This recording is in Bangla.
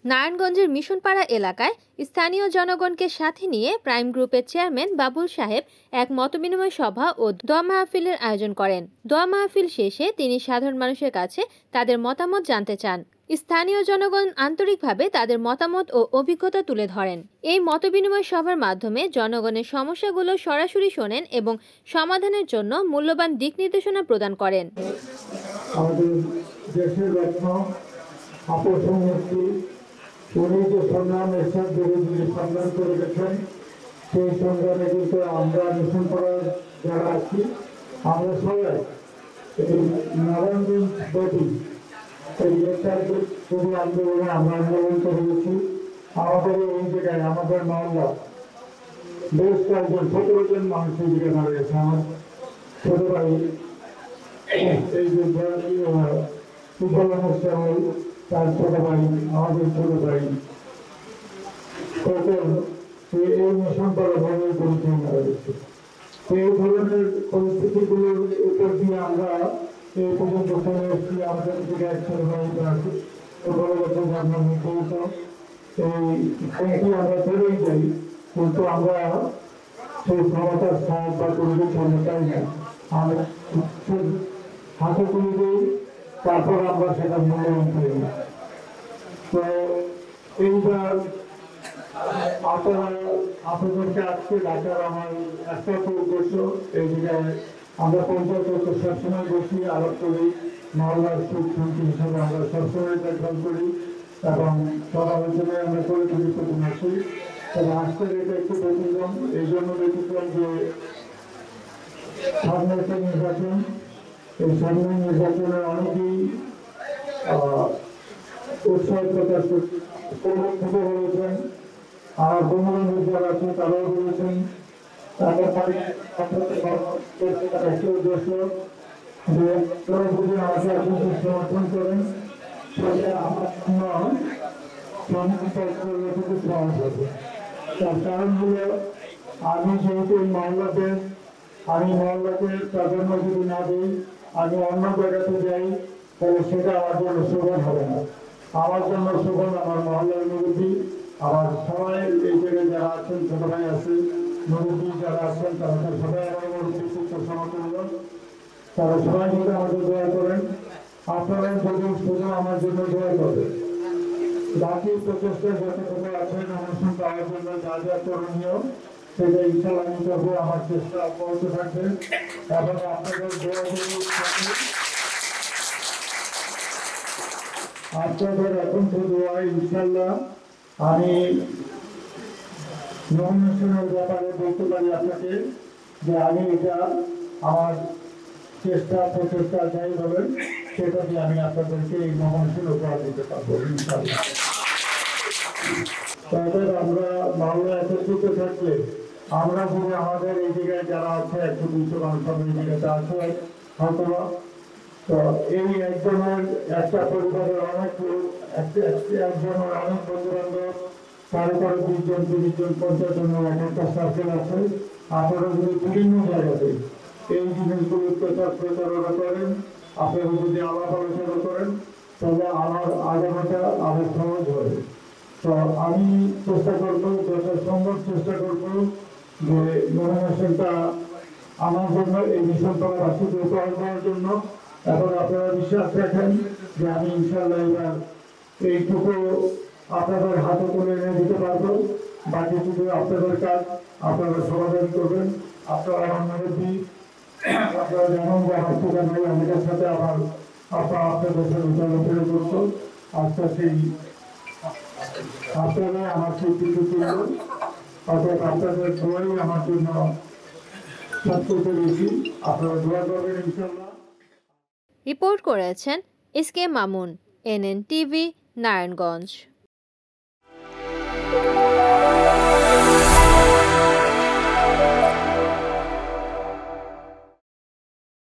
নারায়ণগঞ্জের মিশনপাড়া এলাকায় স্থানীয় জনগণকে সাথে নিয়ে প্রাইম গ্রুপের চেয়ারম্যান বাবুল সাহেব এক মতবিনিময় সভা ও দোয়া মাহফিলের আয়োজন করেন। দোয়া মাহফিল শেষে তিনি সাধারণ মানুষের কাছে তাদের মতামত জানতে চান। স্থানীয় জনগণ আন্তরিকভাবে তাদের মতামত ও অভিজ্ঞতা তুলে ধরেন। এই মতবিনিময় সভার মাধ্যমে জনগণের সমস্যাগুলো সরাসরি শোনেন এবং সমাধানের জন্য মূল্যবান দিক নির্দেশনা প্রদান করেন। আমাদের দেশের রত্ন উনি যে সংগ্রাম সংগ্রাম করে গেছেন, সেই সংগ্রামে কিন্তু আমরা মিশন করার যারা আছি আমরা সবাই এই নারায়ণগঞ্জ বডি এই যদি আন্দোলনে আমরা আন্দোলন করে গেছি। আমাদের এই জায়গায় আমাদের মহল্লা বেশ কয়েকজন 17 জন মানুষ এই জায়গায় মারা গেছে। আমার ছোট ভাই এই যে তার ছোট ভাই, আমাদের ছোট ভাই এই মিশন করা ধরনের পরিচয় মারা গেছে। এই ধরনের পরিস্থিতিগুলোর উপর দিয়ে আমরা এই পর্যন্ত চলে এসেছি। আমাদের দিকে এক ছোট ভাই আছে, বড় বছর আপনার নির্ধারিত এই আমরা চলেই যাই, কিন্তু আমরা সেই ক্ষমতার সাহায্য পরিবেশ আমরা চাই না। আমরা হাতে তুলে দিই, তারপর আমরা সেটা মূল্যায়ন করি। তো এইবার আপনাদেরকে আজকে ডাকার আমার একটা উদ্দেশ্য, এই জায়গায় আমরা পঞ্চায়েত সবসময় বসি, আলাপ করি, মহল্লার সুখ শান্তি হিসাবে আমরা সবসময় দেখভাল করি এবং সব আলোচনায় আমরা করে থাকি প্রতি মাসে। তবে আজকের এটা একটু ব্যতিক্রম, এই জন্য ব্যতিক্রম যে সামনে একটা নির্বাচন, এই সামনে নির্বাচনে অনেকেই উৎসাহ প্রকাশ থেকে বলেছেন। আর বন্ধু যারা আছে তারাও বলেছেন তাদের একটি উদ্দেশ্য যে তারা যদি আমাকে আপনাদের সমর্থন করেন সেটা আমার সহজ হবে। তার কারণ হলো আমি যেহেতু মহল্লাকে প্রাধান্য যদি না দিই, আমি অন্য জায়গাতে যাই, তাহলে সেটা আমার জন্য সুগম হবে না। আমার জন্য সুগম আমার মহল্লার মুরব্বী, আমার সবাই এই জায়গায় যারা আছেন, ছোট ভাই আছে, মুরব্বী যারা আছেন, তারা সবাই আমার মুরব্বী সমতুল্য, তারা সবাই যদি আমাকে দোয়া করেন। আপনারা যদি শুধু আমার জন্য দোয়া করবেন। বাকি প্রচেষ্টা যতটুকু আছেন অনুষ্ঠান পাওয়ার জন্য যা যা করণীয় সেটা ইনশাআল্লাহ আমি করবো। আমার চেষ্টা অব্যাহত থাকবে এবং আপনাদের আপনাদের এখন তো দোয়া ইনশাআল্লাহ আমি নমিনেশনের ব্যাপারে বলতে পারি আপনাকে যে আমি এটা আমার প্রচেষ্টা যাই বলেন সেটা দিয়ে আমি আপনাদেরকে এই নমিনেশন উপহার দিতে পারবো ইনশাআল্লাহ। তবে আমরা বাংলা একত্রিত থাকলে আমরা যদি আমাদের এই জায়গায় যারা আছে 100-200 মানুষ এই জায়গাতে আছে হয়তো, তো এই একজনের একটা পরিবারের অনেক লোক, একজনের অনেক বন্ধু বান্ধব, তারপরে 20 জন 30 জন 50 জনের একটা সার্কেল আছে। আপনারা যদি বিভিন্ন জায়গাতে এই জিনিসগুলো প্রচারণা করেন, আপনারা যদি আলাপ আলোচনা করেন, তবে আমার আগামীটা আরো সহজ হবে। তো আমি চেষ্টা করবো, যথাসম্ভব চেষ্টা করবো যে নমিনেশনটা আমার জন্য এই মিশনটা রাষ্ট্রীয় উপহার দেওয়ার জন্য। এখন আপনারা বিশ্বাস রাখেন যে আমি ইনশাআল্লাহ এবার এইটুকু আপনাদের হাতে তুলে এনে দিতে পারবো। বাকি শুধু আপনাদের কাজ, আপনারা সমাধান করবেন। আপনারা আমার মুরব্বী, আপনারা জানেন যে আমার সুগার ভাই আমাদের সাথে আপনাদের সাথে চলাফেরা করতো। আজকে সেই আপনারা আমার সেই কিছু তুলব, অর্থাৎ আপনাদের দোয়াই আমার জন্য সবচেয়ে বেশি। আপনারা দোয়া করবেন ইনশাআল্লাহ। রিপোর্ট করেছেন SK Mamun, NN TV, Narayanganj.